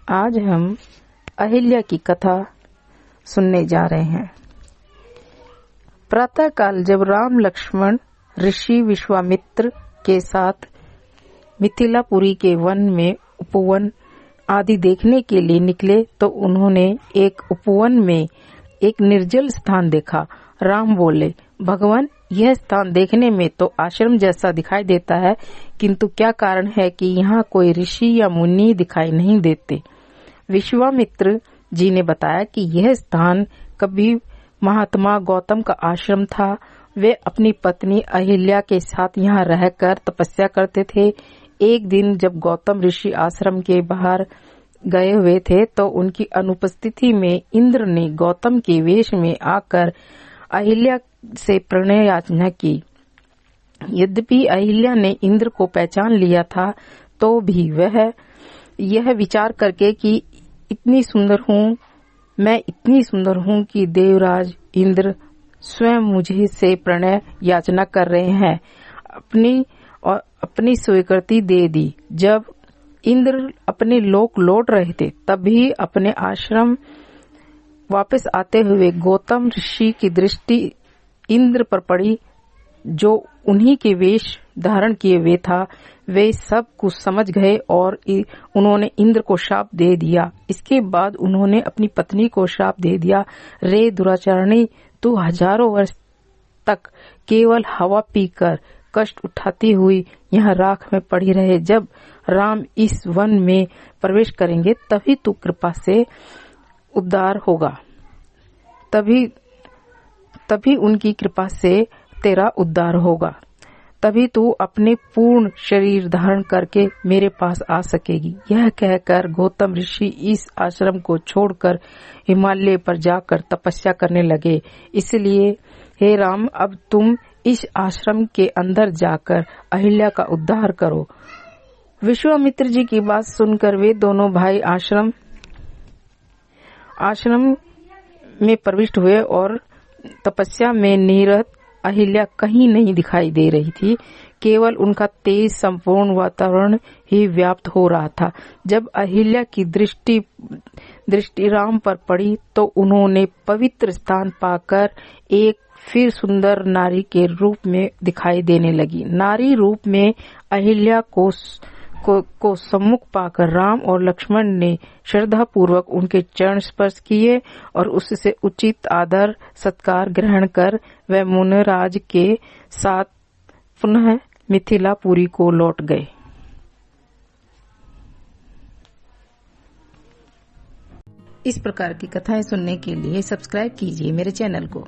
आज हम अहिल्या की कथा सुनने जा रहे हैं। प्रातःकाल जब राम लक्ष्मण ऋषि विश्वामित्र के साथ मिथिलापुरी के वन में उपवन आदि देखने के लिए निकले तो उन्होंने एक उपवन में एक निर्जल स्थान देखा। राम बोले, भगवान, यह स्थान देखने में तो आश्रम जैसा दिखाई देता है, किंतु क्या कारण है कि यहाँ कोई ऋषि या मुनि दिखाई नहीं देते। विश्वामित्र जी ने बताया कि यह स्थान कभी महात्मा गौतम का आश्रम था। वे अपनी पत्नी अहिल्या के साथ यहाँ रहकर तपस्या करते थे। एक दिन जब गौतम ऋषि आश्रम के बाहर गए हुए थे तो उनकी अनुपस्थिति में इंद्र ने गौतम के वेश में आकर अहिल्या से प्रणय याचना की। यद्यपि अहिल्या ने इंद्र को पहचान लिया था तो भी वह यह विचार करके कि मैं इतनी सुंदर हूँ कि देवराज इंद्र स्वयं मुझे से प्रणय याचना कर रहे हैं, अपनी स्वीकृति दे दी। जब इंद्र अपने लोक लौट रहे थे तभी अपने आश्रम वापस आते हुए गौतम ऋषि की दृष्टि इंद्र पर पड़ी, जो उन्हीं के वेश धारण किए हुए था। वे सब कुछ समझ गए और उन्होंने इंद्र को श्राप दे दिया। इसके बाद उन्होंने अपनी पत्नी को श्राप दे दिया, रे दुराचारणी, तू हजारों वर्ष तक केवल हवा पीकर कष्ट उठाती हुई यहाँ राख में पड़ी रहे। जब राम इस वन में प्रवेश करेंगे तभी तू कृपा से उद्धार होगा, तभी उनकी कृपा से तेरा उद्धार होगा, तभी तू अपने पूर्ण शरीर धारण करके मेरे पास आ सकेगी। यह कहकर गौतम ऋषि इस आश्रम को छोड़कर हिमालय पर जाकर तपस्या करने लगे। इसलिए हे राम, अब तुम इस आश्रम के अंदर जाकर अहिल्या का उद्धार करो। विश्वामित्र जी की बात सुनकर वे दोनों भाई आश्रम में प्रविष्ट हुए और तपस्या में निरत अहिल्या कहीं नहीं दिखाई दे रही थी। केवल उनका तेज संपूर्ण वातावरण ही व्याप्त हो रहा था। जब अहिल्या की दृष्टि राम पर पड़ी तो उन्होंने पवित्र स्थान पाकर एक फिर सुंदर नारी के रूप में दिखाई देने लगी। नारी रूप में अहिल्या को सम्मुख पाकर राम और लक्ष्मण ने श्रद्धा पूर्वक उनके चरण स्पर्श किए और उससे उचित आदर सत्कार ग्रहण कर वह मुनिराज के साथ पुनः मिथिलापुरी को लौट गए। इस प्रकार की कथाएं सुनने के लिए सब्सक्राइब कीजिए मेरे चैनल को।